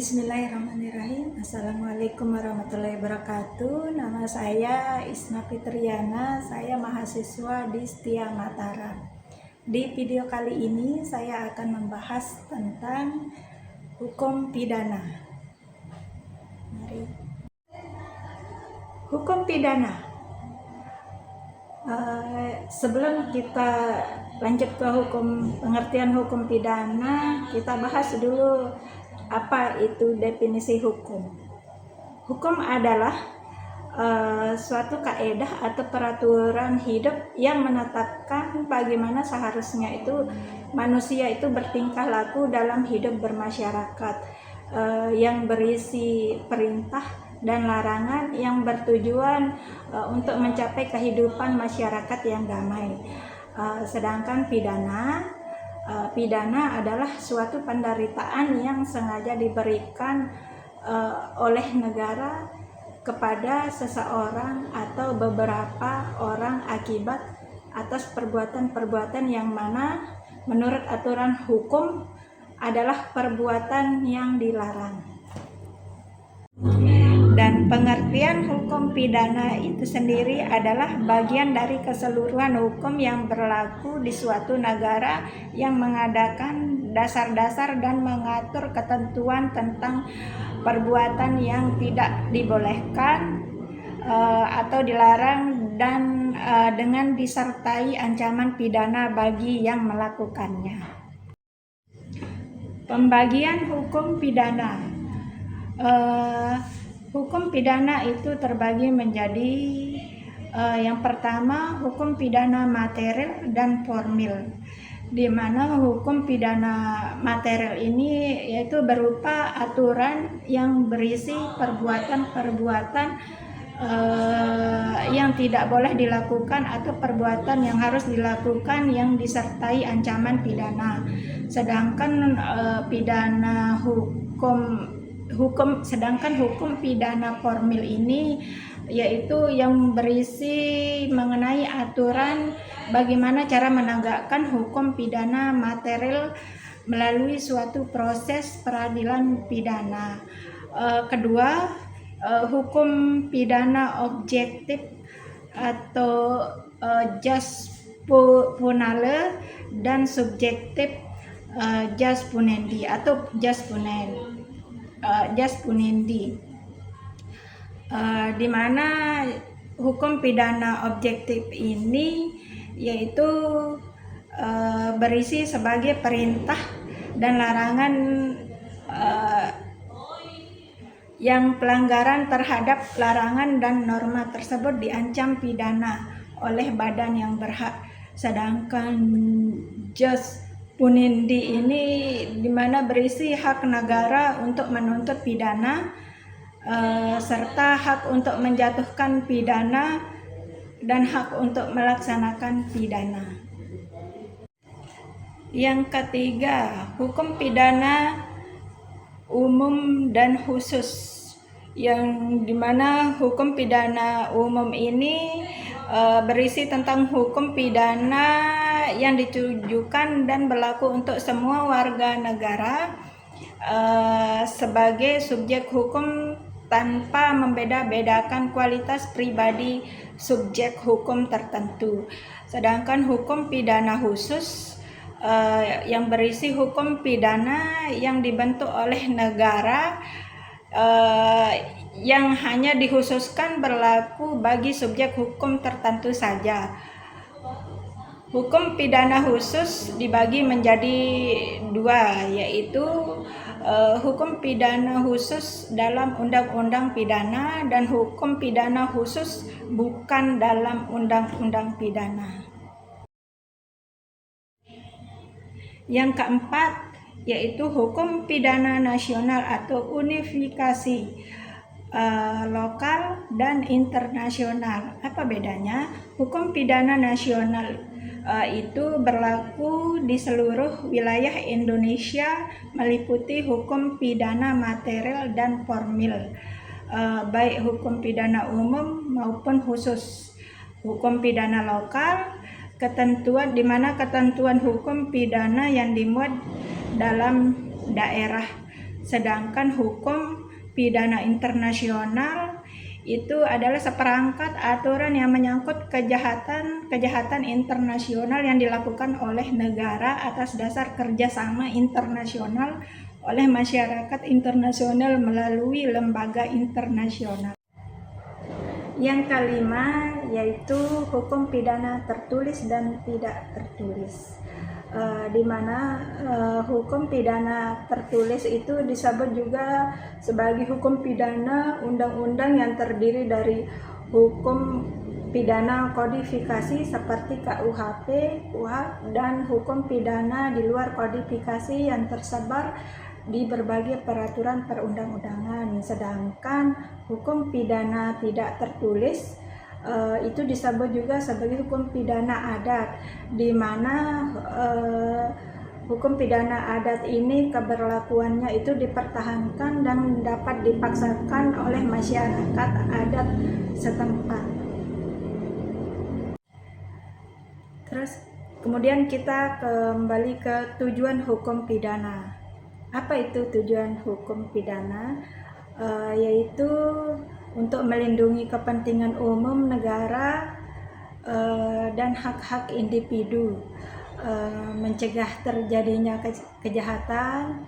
Bismillahirrahmanirrahim. Assalamualaikum warahmatullahi wabarakatuh. Nama saya Isna Fitriana. Saya mahasiswa di Setia Mataram. Di video kali ini saya akan membahas tentang hukum pidana. Mari. Hukum pidana. Sebelum kita lanjut ke pengertian hukum pidana, kita bahas dulu apa itu definisi hukum. Hukum adalah suatu kaedah atau peraturan hidup yang menetapkan bagaimana seharusnya itu manusia itu bertingkah laku dalam hidup bermasyarakat, yang berisi perintah dan larangan yang bertujuan untuk mencapai kehidupan masyarakat yang damai. Sedangkan pidana adalah suatu penderitaan yang sengaja diberikan oleh negara kepada seseorang atau beberapa orang akibat atas perbuatan-perbuatan yang mana menurut aturan hukum adalah perbuatan yang dilarang. Dan pengertian hukum pidana itu sendiri adalah bagian dari keseluruhan hukum yang berlaku di suatu negara yang mengadakan dasar-dasar dan mengatur ketentuan tentang perbuatan yang tidak dibolehkan atau dilarang dan dengan disertai ancaman pidana bagi yang melakukannya. Pembagian hukum pidana. Hukum pidana itu terbagi menjadi yang pertama hukum pidana material dan formil, di mana hukum pidana material ini yaitu berupa aturan yang berisi perbuatan-perbuatan yang tidak boleh dilakukan atau perbuatan yang harus dilakukan yang disertai ancaman pidana. Sedangkan hukum pidana formil ini yaitu yang berisi mengenai aturan bagaimana cara menegakkan hukum pidana material melalui suatu proses peradilan pidana. Kedua, hukum pidana objektif atau jus punale dan subjektif jus punendi atau jus punendi, di mana hukum pidana objektif ini yaitu berisi sebagai perintah dan larangan yang pelanggaran terhadap larangan dan norma tersebut diancam pidana oleh badan yang berhak. Sedangkan jus punendi ini dimana berisi hak negara untuk menuntut pidana serta hak untuk menjatuhkan pidana dan hak untuk melaksanakan pidana. Yang ketiga, hukum pidana umum dan khusus, yang dimana hukum pidana umum ini berisi tentang hukum pidana yang ditujukan dan berlaku untuk semua warga negara sebagai subjek hukum tanpa membeda-bedakan kualitas pribadi subjek hukum tertentu. Sedangkan hukum pidana khusus yang berisi hukum pidana yang dibentuk oleh negara yang hanya dikhususkan berlaku bagi subjek hukum tertentu saja. Hukum pidana khusus dibagi menjadi dua, yaitu hukum pidana khusus dalam undang-undang pidana dan hukum pidana khusus bukan dalam undang-undang pidana. Yang keempat yaitu hukum pidana nasional atau unifikasi lokal dan internasional. Apa bedanya? Hukum pidana nasional itu berlaku di seluruh wilayah Indonesia, meliputi hukum pidana material dan formil, baik hukum pidana umum maupun khusus. Hukum pidana lokal, ketentuan di mana ketentuan hukum pidana yang dimuat dalam daerah Sedangkan hukum pidana internasional itu adalah seperangkat aturan yang menyangkut kejahatan internasional yang dilakukan oleh negara atas dasar kerjasama internasional oleh masyarakat internasional melalui lembaga internasional. Yang kelima yaitu hukum pidana tertulis dan tidak tertulis. Di mana hukum pidana tertulis itu disebut juga sebagai hukum pidana undang-undang yang terdiri dari hukum pidana kodifikasi seperti KUHP, KUHP, dan hukum pidana di luar kodifikasi yang tersebar di berbagai peraturan perundang-undangan. Sedangkan hukum pidana tidak tertulis itu disebut juga sebagai hukum pidana adat, di mana hukum pidana adat ini keberlakuannya itu dipertahankan dan dapat dipaksakan oleh masyarakat adat setempat. Terus kemudian kita kembali ke tujuan hukum pidana. Apa itu tujuan hukum pidana? Yaitu untuk melindungi kepentingan umum negara dan hak-hak individu, mencegah terjadinya kejahatan,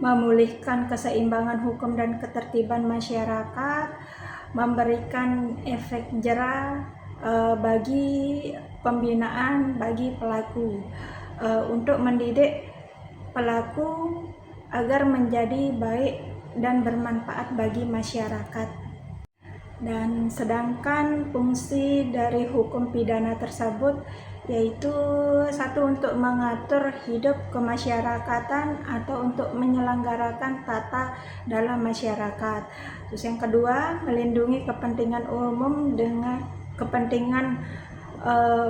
memulihkan keseimbangan hukum dan ketertiban masyarakat, memberikan efek jera bagi pembinaan bagi pelaku, untuk mendidik pelaku agar menjadi baik dan bermanfaat bagi masyarakat. Dan sedangkan fungsi dari hukum pidana tersebut yaitu satu, untuk mengatur hidup kemasyarakatan atau untuk menyelenggarakan tata dalam masyarakat. Terus yang kedua, melindungi kepentingan umum dengan kepentingan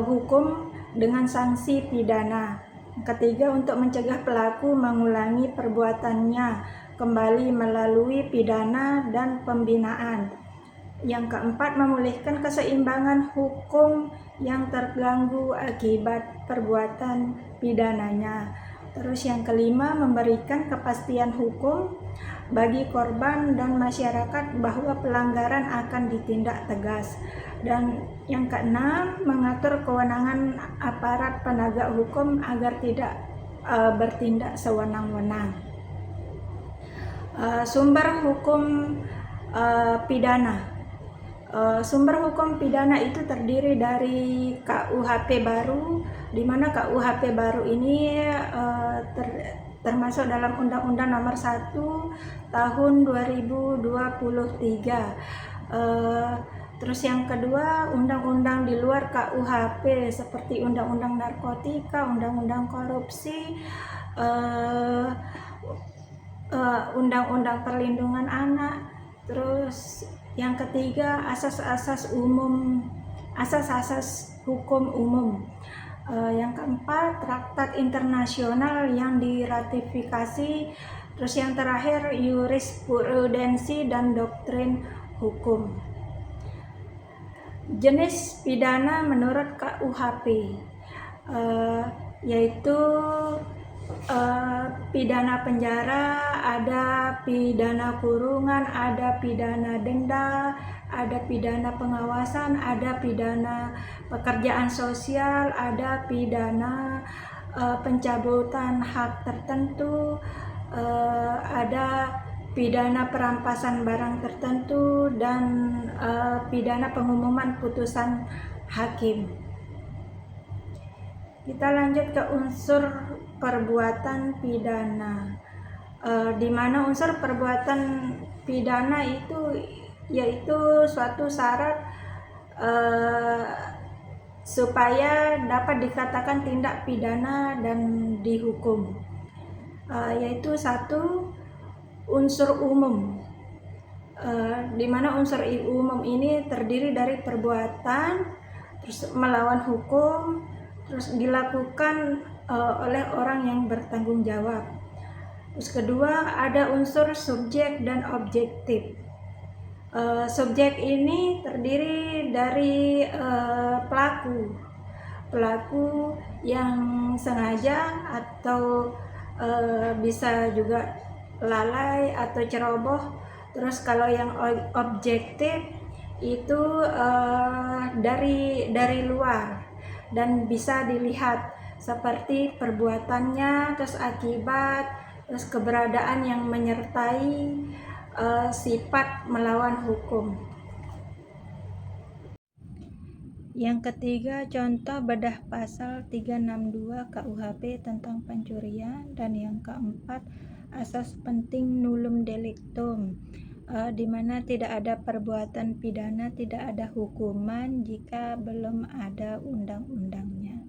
hukum dengan sanksi pidana. Ketiga, untuk mencegah pelaku mengulangi perbuatannya kembali melalui pidana dan pembinaan. Yang keempat, memulihkan keseimbangan hukum yang terganggu akibat perbuatan pidananya. Terus yang kelima, memberikan kepastian hukum bagi korban dan masyarakat bahwa pelanggaran akan ditindak tegas. Dan yang keenam, mengatur kewenangan aparat penegak hukum agar tidak bertindak sewenang-wenang. Sumber hukum pidana. Sumber hukum pidana itu terdiri dari KUHP baru, di mana KUHP baru ini termasuk dalam Undang-Undang Nomor 1 Tahun 2023. Terus yang kedua, undang-undang di luar KUHP seperti Undang-Undang Narkotika, Undang-Undang Korupsi, Undang-Undang Perlindungan Anak. Terus yang ketiga, asas-asas hukum umum. Yang keempat, traktat internasional yang diratifikasi. Terus yang terakhir, jurisprudensi dan doktrin hukum. Jenis pidana menurut KUHP yaitu pidana penjara, ada pidana kurungan, ada pidana denda, ada pidana pengawasan, ada pidana pekerjaan sosial, ada pidana pencabutan hak tertentu, ada pidana perampasan barang tertentu, dan pidana pengumuman putusan hakim. Kita lanjut ke unsur perbuatan pidana, di mana unsur perbuatan pidana itu yaitu suatu syarat supaya dapat dikatakan tindak pidana dan dihukum, yaitu satu, unsur umum, di mana unsur umum ini terdiri dari perbuatan terus melawan hukum, terus dilakukan oleh orang yang bertanggung jawab. Terus kedua, ada unsur subjek dan objektif. Subjek ini terdiri dari pelaku yang sengaja atau bisa juga lalai atau ceroboh. Terus kalau yang objektif itu dari luar dan bisa dilihat seperti perbuatannya, terus akibat, terus keberadaan yang menyertai sifat melawan hukum. Yang ketiga, contoh bedah pasal 362 KUHP tentang pencurian. Dan yang keempat, asas penting nullum delictum, di mana tidak ada perbuatan pidana, tidak ada hukuman jika belum ada undang-undangnya.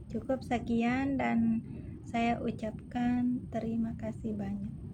Cukup sekian dan saya ucapkan terima kasih banyak.